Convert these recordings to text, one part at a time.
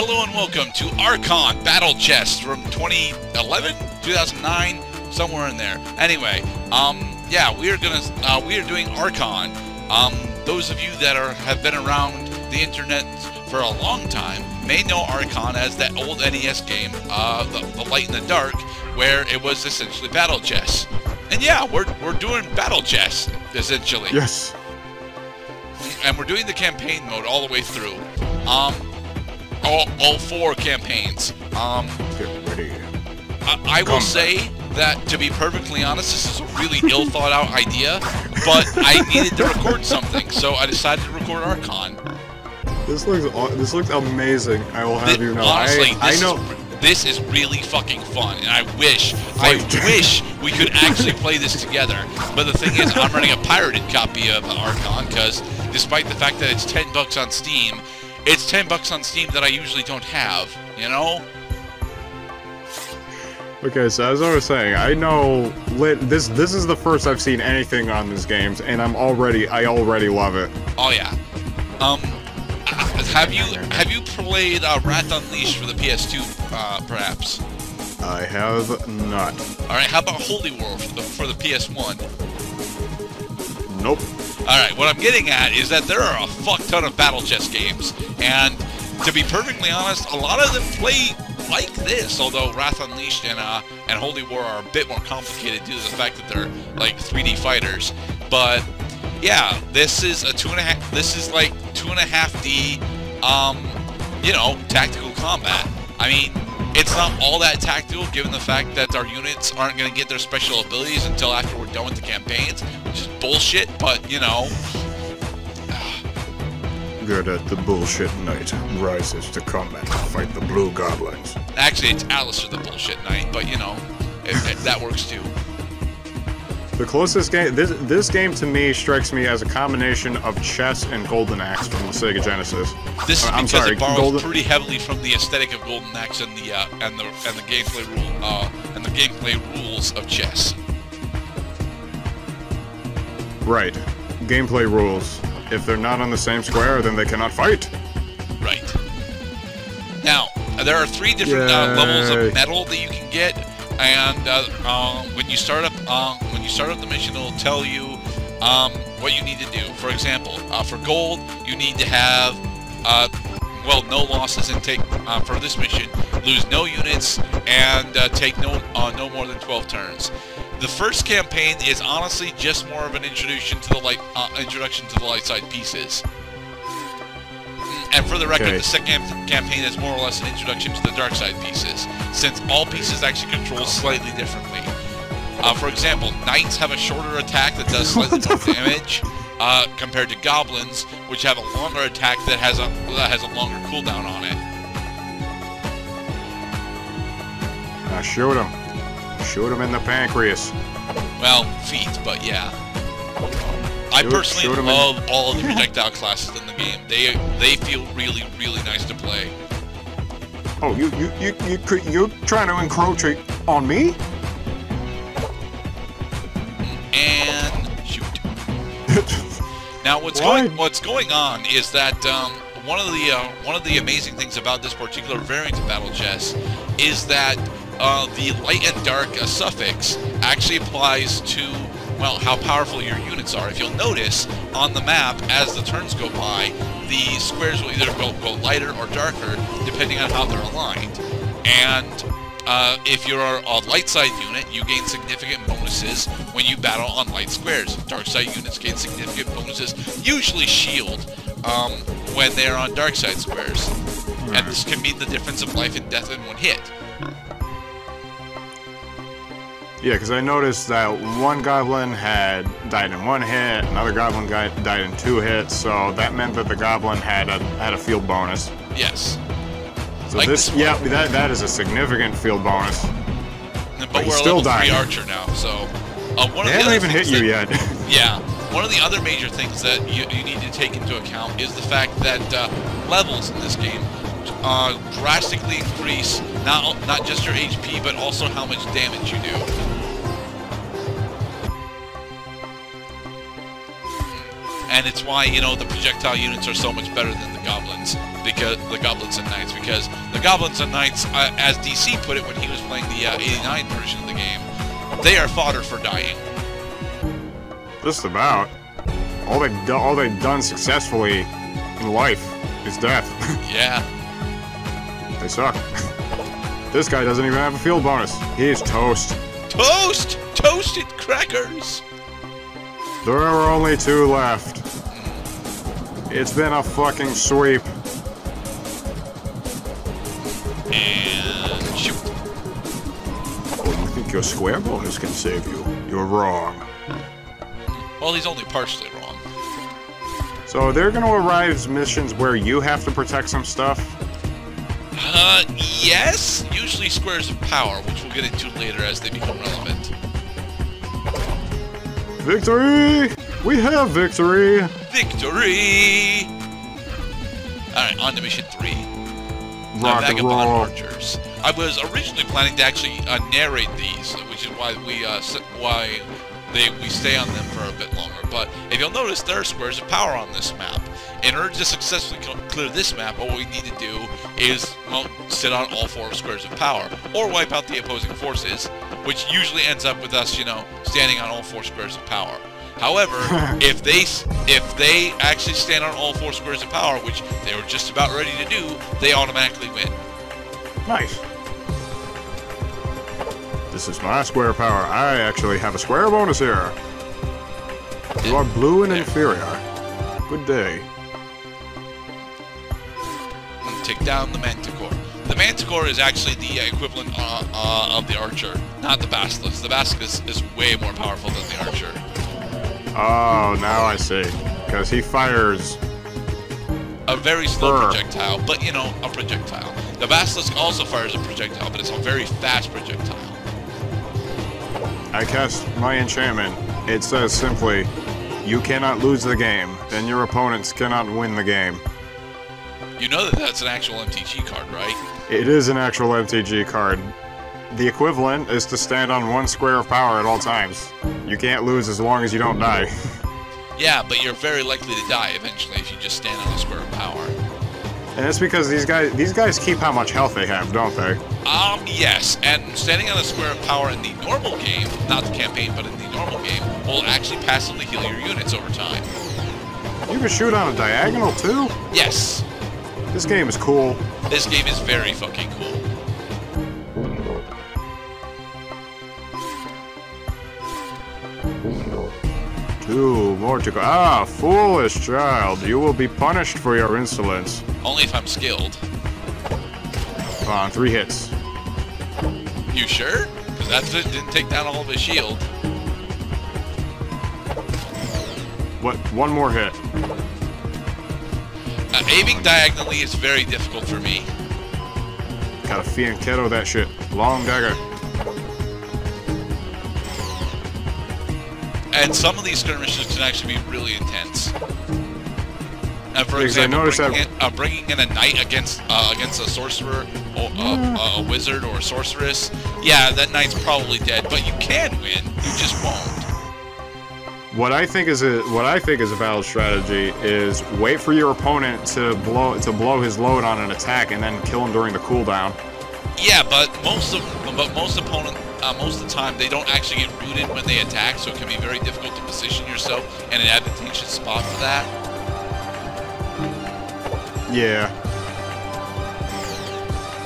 Hello and welcome to Archon Battle Chest from 2011, 2009, somewhere in there. Anyway, yeah, we are doing Archon. Those of you that have been around the internet for a long time may know Archon as that old NES game, the Light and the Dark, where it was essentially battle chess. And yeah, we're doing battle chess essentially. Yes. And we're doing the campaign mode all the way through. All 4 campaigns. Get ready. I will say that, to be perfectly honest, this is a really ill thought out idea, but I needed to record something, so I decided to record Archon. This looks amazing. I will have you know. Honestly, I know. This is really fucking fun, and I wish we could actually play this together. But the thing is, I'm running a pirated copy of Archon because, despite the fact that it's $10 on Steam, it's $10 on Steam that I usually don't have. You know? Okay, so as I was saying, I know this is the first I've seen anything on these games, and I already love it. Oh yeah. Have you played Wrath Unleashed for the PS2, perhaps? I have not. All right. How about Holy War for the PS1? Nope. All right. What I'm getting at is that there are a fuck ton of battle chess games, and to be perfectly honest, a lot of them play like this. Although Wrath Unleashed and Holy War are a bit more complicated due to the fact that they're like 3D fighters. But yeah, this is a 2.5. This is like 2.5D. You know, tactical combat. I mean, it's not all that tactical given the fact that our units aren't going to get their special abilities until after we're done with the campaigns, which is bullshit, but, you know. Good at the bullshit knight rises to combat to fight the blue goblins. Actually, it's Alistair the bullshit knight, but, you know, that works too. The closest game, this game to me strikes me as a combination of chess and Golden Axe from the Sega Genesis. This is because it borrows pretty heavily from the aesthetic of Golden Axe and the gameplay rules of chess. Right, gameplay rules. If they're not on the same square, then they cannot fight. Right. Now, there are 3 different levels of metal that you can get. And when you start up the mission, it'll tell you what you need to do. For example, for gold, you need to have no losses and take for this mission, lose no units and take no more than 12 turns. The first campaign is honestly just more of an introduction to the light side pieces. And for the record, the second campaign is more or less an introduction to the dark side pieces, since all pieces actually control slightly differently. For example, knights have a shorter attack that does slightly more damage, compared to goblins, which have a longer attack that has a longer cooldown on it. Shoot him. Shoot him in the pancreas. Well, feet, but yeah. I personally love all of the projectile classes in the game. They feel really, really nice to play. Oh, you're trying to encroach on me? And shoot. Now, what's going on is that one of the amazing things about this particular variant of battle chess is that the light and dark suffix actually applies to, well, how powerful your units are. If you'll notice, on the map, as the turns go by, the squares will either go lighter or darker, depending on how they're aligned. And if you're a light side unit, you gain significant bonuses when you battle on light squares. Dark side units gain significant bonuses, usually shield, when they're on dark side squares. And this can mean the difference of life and death in one hit. Yeah, because I noticed that one goblin had died in 1 hit, another goblin died in 2 hits, so that meant that the goblin had a field bonus. Yes. So like that is a significant field bonus. But we're still level 3 Archer now, so they haven't even hit you yet. Yeah. One of the other major things that you need to take into account is the fact that levels in this game drastically increase not just your HP, but also how much damage you do. And it's why, you know, the projectile units are so much better than the goblins, because the Goblins and Knights, because the Goblins and Knights, as DC put it when he was playing the 89 version of the game, they are fodder for dying. Just about. All they've done successfully in life is death. Yeah. They suck. This guy doesn't even have a field bonus. He's toast. Toast! Toasted crackers! There are only 2 left. It's been a fucking sweep. And shoot. Oh, you think your square bonus can save you? You're wrong. Well, he's only partially wrong. So they're gonna arrive missions where you have to protect some stuff? Yes. Usually squares of power, which we'll get into later as they become relevant. Victory! We have victory! Victory! Alright, on to mission 3. Rock and roll. Archers. I was originally planning to actually narrate these, which is why we stay on them for a bit longer. But if you'll notice, there are squares of power on this map. In order to successfully clear this map, what we need to do is, well, sit on all 4 squares of power, or wipe out the opposing forces, which usually ends up with us, you know, standing on all 4 squares of power. However, if they actually stand on all 4 squares of power, which they were just about ready to do, they automatically win. Nice. This is my square power. I actually have a square bonus here. You are blue and inferior. Good day. Take down the Manticore. The Manticore is actually the equivalent of the Archer, not the Basilisk. The Basilisk is way more powerful than the Archer. Oh, now I see. Because he fires a very slow projectile, but you know, a projectile. The Basilisk also fires a projectile, but it's a very fast projectile. I cast my enchantment. It says simply, you cannot lose the game, and your opponents cannot win the game. You know that that's an actual MTG card, right? It is an actual MTG card. The equivalent is to stand on 1 square of power at all times. You can't lose as long as you don't die. Yeah, but you're very likely to die eventually if you just stand on a square of power. And it's because these guys keep how much health they have, don't they? Yes, and standing on a square of power in the normal game, not the campaign, but in the normal game, will actually passively heal your units over time. You can shoot on a diagonal too? Yes. This game is cool. This game is very fucking cool. Two more to go. Ah, foolish child. You will be punished for your insolence. Only if I'm skilled. Come on, 3 hits. You sure? Because that didn't take down all of his shield. What? 1 more hit. Aiming diagonally is very difficult for me. Gotta fianchetto that shit. Long dagger. And some of these skirmishes can actually be really intense. For because example, bringing in a knight against a sorcerer, or a wizard, or a sorceress. Yeah, that knight's probably dead, but you can win. You just won't. What I think is a valid strategy is wait for your opponent to blow his load on an attack and then kill him during the cooldown. Yeah, but most of the time they don't actually get rooted when they attack, so it can be very difficult to position yourself in an advantageous spot for that. Yeah.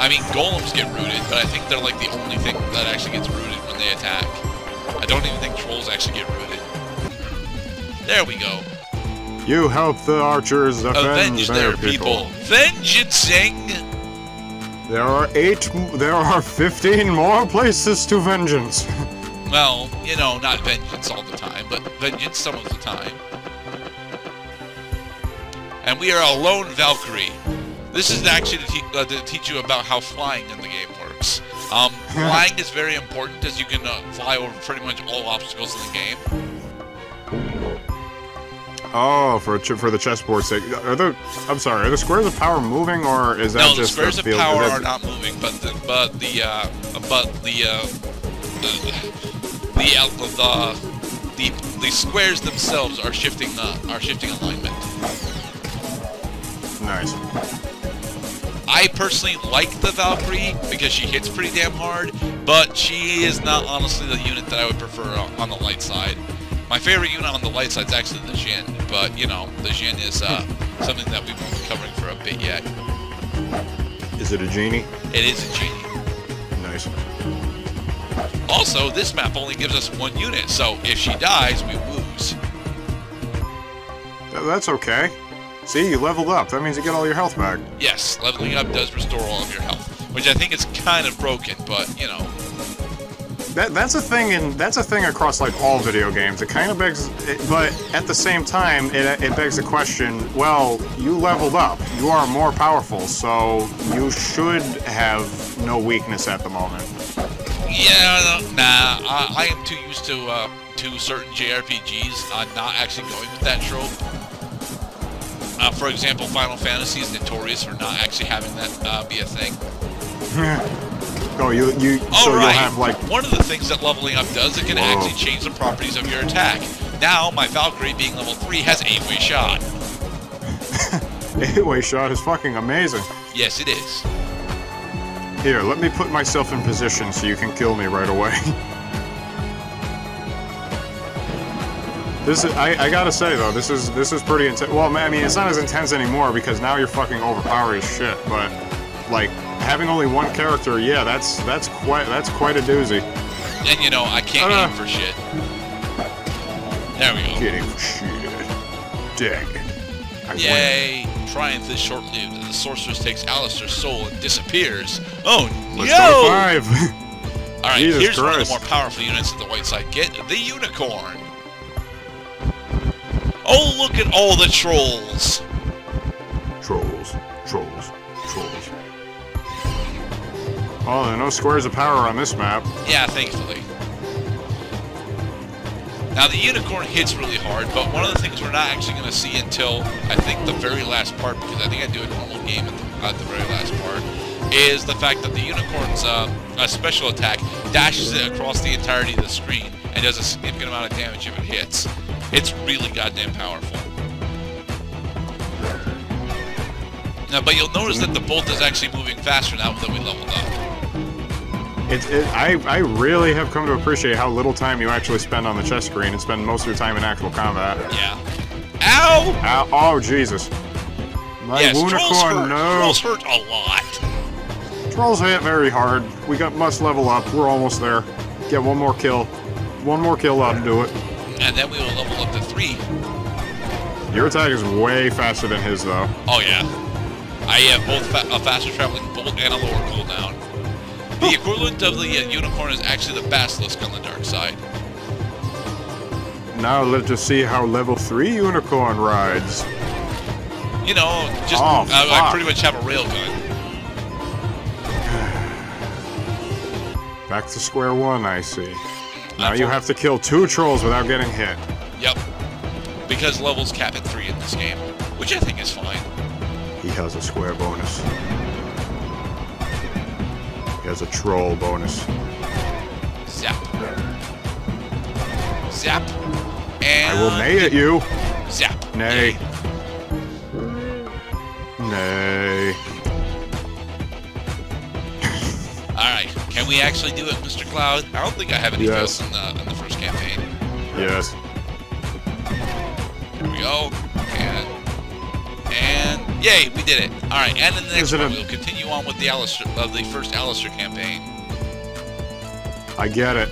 I mean, golems get rooted, but I think they're like the only thing that actually gets rooted when they attack. I don't even think trolls actually get rooted. There we go. You help the archers avenge their people. Vengeancing! There are 15 more places to vengeance. Well, you know, not vengeance all the time, but vengeance some of the time. And we are a lone Valkyrie. This is actually to teach you about how flying in the game works. Flying is very important, as you can fly over pretty much all obstacles in the game. Oh, for the chessboard's sake. Are the squares of power moving, or is that no, just the squares of power are not moving, but the squares themselves are shifting alignment. Nice. I personally like the Valkyrie because she hits pretty damn hard, but she is not honestly the unit that I would prefer on the light side. My favorite unit on the light side is actually the Jin, but you know, the Jin is something that we won't be covering for a bit yet. Is it a genie? It is a genie. Nice. Also, this map only gives us one unit, so if she dies, we lose. That's okay. See, you leveled up. That means you get all your health back. Yes, leveling up does restore all of your health, which I think is kind of broken, but you know. That's a thing, and that's a thing across like all video games. It kind of begs, but at the same time, it begs the question. Well, you leveled up. You are more powerful, so you should have no weakness at the moment. Yeah, nah. I am too used to certain JRPGs not actually going with that trope. For example, Final Fantasy is notorious for not actually having that be a thing. Oh, you so right. You'll have like one of the things that leveling up does, it can actually change the properties of your attack. Now, my Valkyrie being level 3 has 8-way shot. 8-way shot is fucking amazing. Yes, it is. Here, let me put myself in position so you can kill me right away. This is, I gotta say though, this is pretty intense. Well, I mean, it's not as intense anymore because now you're fucking overpowered as shit. But like having only one character, yeah, that's quite a doozy. And you know, I can't aim for shit. There we go. Getting for shit. Dang it. Yay! Triumph is short-lived. The sorceress takes Alistair's soul and disappears. Oh no! Let's go to 5. All right, Jesus here's Christ. one of the more powerful units that the white side get: the Unicorn. Oh, look at all the trolls! Trolls. Oh, there are no squares of power on this map. Yeah, thankfully. Now, the Unicorn hits really hard, but one of the things we're not actually going to see until, I think, the very last part, because I think I do a normal game at the very last part, is the fact that the Unicorn's special attack dashes it across the entirety of the screen and does a significant amount of damage if it hits. It's really goddamn powerful. Now, but you'll notice that the bolt is actually moving faster now that we leveled up. I really have come to appreciate how little time you actually spend on the chess screen and spend most of your time in actual combat. Yeah. Ow! Ow! Oh, Jesus. My unicorn, no. Trolls hurt a lot. Trolls hit very hard. We must level up. We're almost there. Get one more kill. One more kill ought to do it. And then we will level up to 3. Your attack is way faster than his, though. Oh, yeah. I have both a faster traveling bolt and a lower cooldown. The equivalent of the Unicorn is actually the Basilisk on the dark side. Now let's just see how level 3 Unicorn rides. You know, just I pretty much have a railgun. Back to square one, I see. Now you have to kill 2 trolls without getting hit. Yep. Because levels cap at 3 in this game, which I think is fine. He has a square bonus. He has a troll bonus. Zap. Zap. And... I will neigh at you. Zap. Nay. Nay. Alright, can we actually do it, Mr. Cloud? I don't think I have any fails in the first campaign. Yes. There we go. And yay, we did it. Alright, and in the next one, we'll continue on with the first Alistair campaign. I get it.